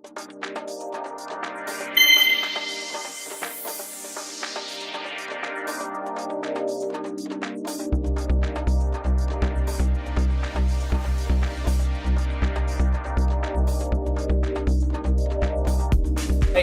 Hey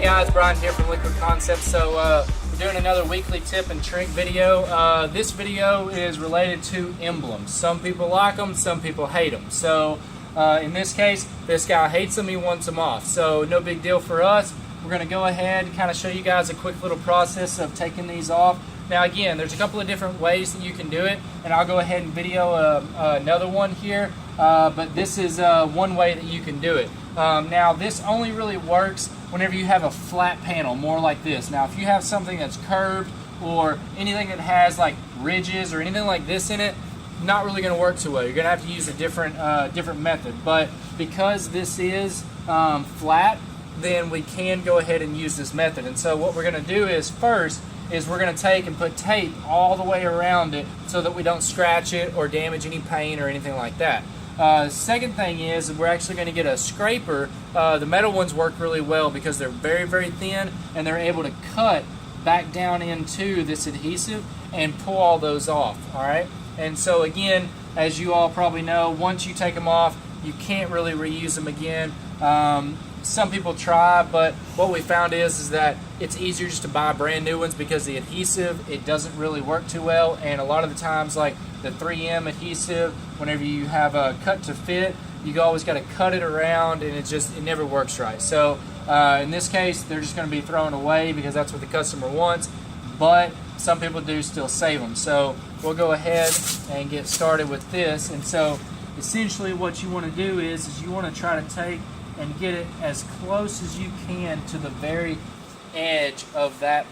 guys, Brian here from Liquid Concepts. So we're doing another weekly tip and trick video. This video is related to emblems. Some people like them, some people hate them. So in this case, this guy hates them, he wants them off. So no big deal for us. We're going to go ahead and kind of show you guys a quick little process of taking these off. Now again, there's a couple of different ways that you can do it, and I'll go ahead and video another one here, but this is one way that you can do it. Now this only really works whenever you have a flat panel, more like this. Now if you have something that's curved or anything that has like ridges or anything like this in it, not really going to work too well. You're going to have to use a different method. But because this is flat, then we can go ahead and use this method. And so what we're going to do is first is we're going to take and put tape all the way around it so that we don't scratch it or damage any paint or anything like that. Second thing is we're actually going to get a scraper. The metal ones work really well because they're very, very thin and they're able to cut back down into this adhesive and pull all those off. All right. And so again, as you all probably know, once you take them off, you can't really reuse them again. Some people try, but what we found is that it's easier just to buy brand new ones because the adhesive, it doesn't really work too well. And a lot of the times, like the 3M adhesive, whenever you have a cut to fit, you always got to cut it around, and it never works right. So in this case, they're just going to be thrown away because that's what the customer wants. But some people do still save them. So we'll go ahead and get started with this. And so essentially what you want to do is you want to try to take and get it as close as you can to the very edge of that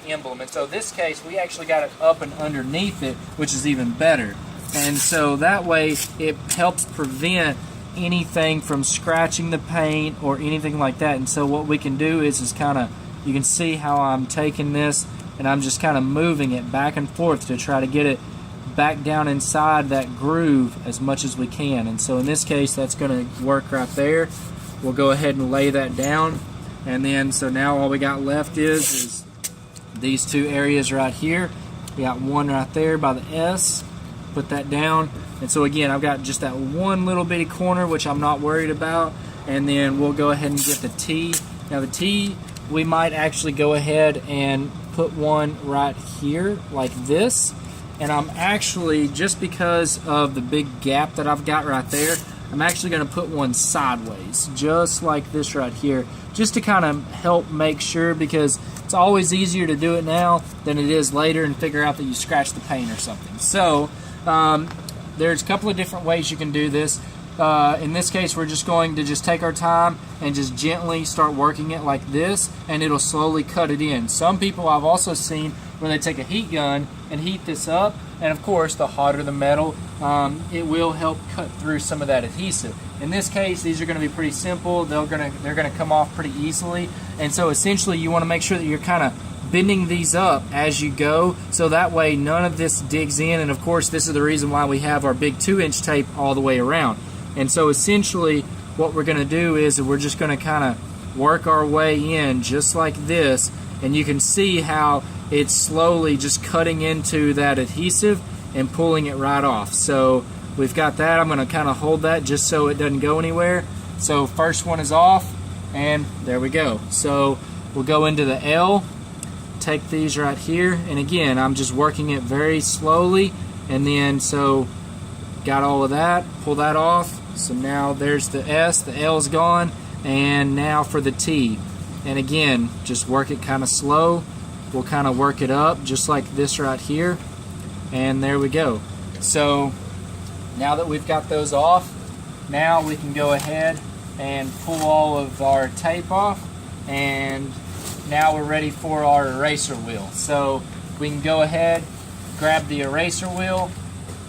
emblem. And so in this case, we actually got it up and underneath it, which is even better. And so that way it helps prevent anything from scratching the paint or anything like that. And so what we can do is kind of, you can see how I'm taking this and I'm just kind of moving it back and forth to try to get it back down inside that groove as much as we can. And so in this case, that's going to work right there. We'll go ahead and lay that down. And then, so now all we got left is these two areas right here. We got one right there by the S. Put that down. And so again, I've got just that one little bitty corner, which I'm not worried about. And then we'll go ahead and get the T. Now the T, we might actually go ahead and put one right here like this. And I'm actually, just because of the big gap that I've got right there, I'm actually going to put one sideways, just like this right here, just to kind of help make sure, because it's always easier to do it now than it is later and figure out that you scratched the paint or something. So there's a couple of different ways you can do this. In this case, we're just going to just take our time and just gently start working it like this, and it'll slowly cut it in. Some people I've also seen where they take a heat gun and heat this up, and of course the hotter the metal, it will help cut through some of that adhesive. In this case, these are going to be pretty simple. They're going to come off pretty easily, and so essentially you want to make sure that you're kind of bending these up as you go, so that way none of this digs in. And of course, this is the reason why we have our big 2-inch tape all the way around. And so essentially what we're going to do is we're just going to kind of work our way in just like this, and you can see how it's slowly just cutting into that adhesive and pulling it right off. So we've got that. I'm going to kind of hold that just so it doesn't go anywhere. So first one is off, and there we go. So we'll go into the L, take these right here, and again, I'm just working it very slowly. And then, so got all of that, pull that off. So now there's the S, the L's gone, and now for the T. And again, just work it kind of slow. We'll kind of work it up just like this right here, and there we go. So now that we've got those off, now we can go ahead and pull all of our tape off, and now we're ready for our eraser wheel. So we can go ahead, grab the eraser wheel,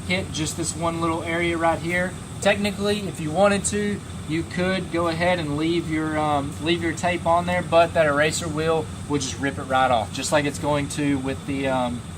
hit just this one little area right here. Technically, if you wanted to, you could go ahead and leave your tape on there, but that eraser wheel would just rip it right off, just like it's going to with the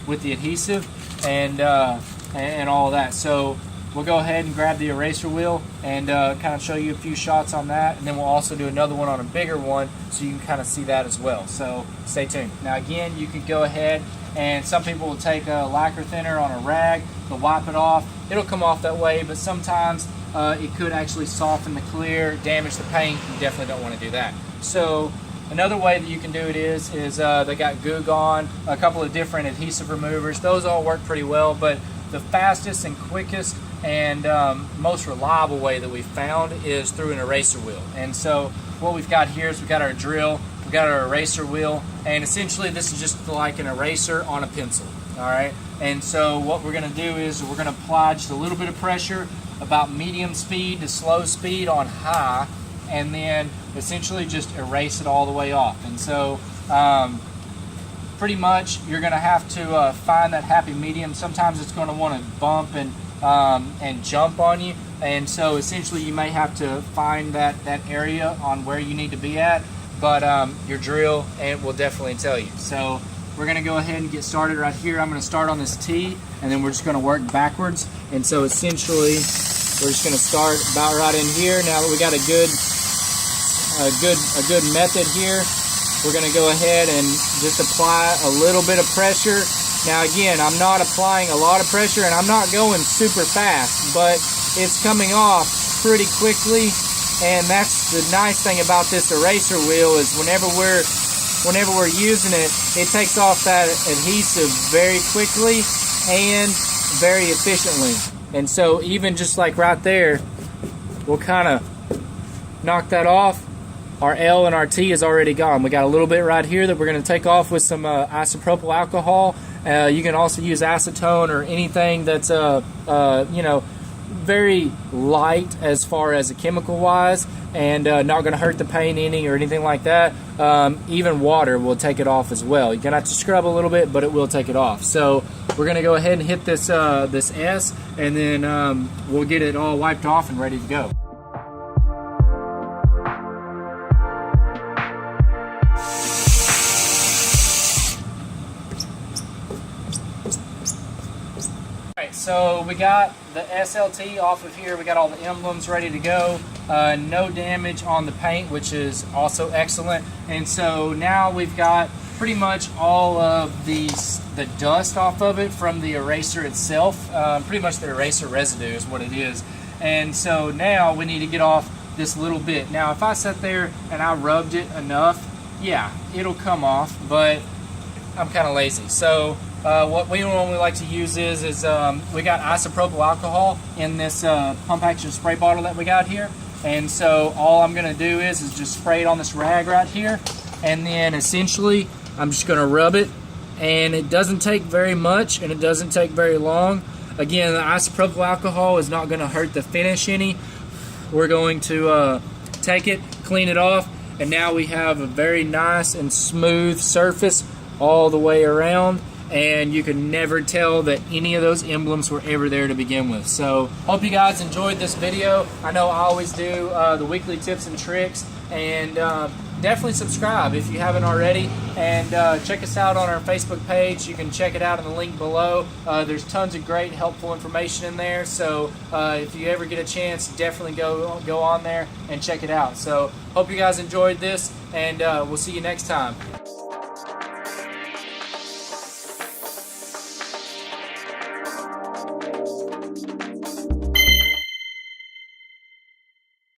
adhesive and all of that. So we'll go ahead and grab the eraser wheel and kind of show you a few shots on that, and then we'll also do another one on a bigger one so you can kind of see that as well. So stay tuned. Now again, you could go ahead and some people will take a lacquer thinner on a rag, they'll wipe it off. It'll come off that way, but sometimes it could actually soften the clear, damage the paint. You definitely don't want to do that. So another way that you can do it is they got Goo Gone, a couple of different adhesive removers. Those all work pretty well, but the fastest and quickest and most reliable way that we've found is through an eraser wheel. And so what we've got here is we've got our drill, we've got our eraser wheel, and essentially this is just like an eraser on a pencil. All right, and so what we're going to do is we're going to apply just a little bit of pressure, about medium speed to slow speed on high, and then essentially just erase it all the way off. And so pretty much you're going to have to find that happy medium. Sometimes it's going to want to bump and jump on you, and so essentially you may have to find that area on where you need to be at, but your drill will definitely tell you. So we're going to go ahead and get started right here. I'm going to start on this T, and then we're just going to work backwards. And so essentially we're just going to start about right in here. Now that we got a good method here, we're going to go ahead and just apply a little bit of pressure. Now again, I'm not applying a lot of pressure and I'm not going super fast, but it's coming off pretty quickly. And that's the nice thing about this eraser wheel is whenever we're using it, it takes off that adhesive very quickly and very efficiently. And so even just like right there, we'll kind of knock that off. Our L and our T is already gone. We got a little bit right here that we're going to take off with some isopropyl alcohol. You can also use acetone or anything that's very light as far as a chemical wise, and not going to hurt the paint any or anything like that. Even water will take it off as well. You're going to have to scrub a little bit, but it will take it off. So we're going to go ahead and hit this S, and then we'll get it all wiped off and ready to go. So we got the SLT off of here. We got all the emblems ready to go. No damage on the paint, which is also excellent. And so now we've got pretty much all of the dust off of it from the eraser itself. Pretty much the eraser residue is what it is. And so now we need to get off this little bit. Now if I sat there and I rubbed it enough, yeah, it'll come off, but I'm kind of lazy. So what we normally like to use is we got isopropyl alcohol in this pump action spray bottle that we got here. And so all I'm going to do is just spray it on this rag right here, and then essentially I'm just going to rub it, and it doesn't take very much and it doesn't take very long. Again, the isopropyl alcohol is not going to hurt the finish any. We're going to take it, clean it off, and now we have a very nice and smooth surface all the way around, and you can never tell that any of those emblems were ever there to begin with. So hope you guys enjoyed this video. I know I always do the weekly tips and tricks, and definitely subscribe if you haven't already, and check us out on our Facebook page. You can check it out in the link below. There's tons of great helpful information in there, so if you ever get a chance, definitely go on there and check it out. So hope you guys enjoyed this, and we'll see you next time.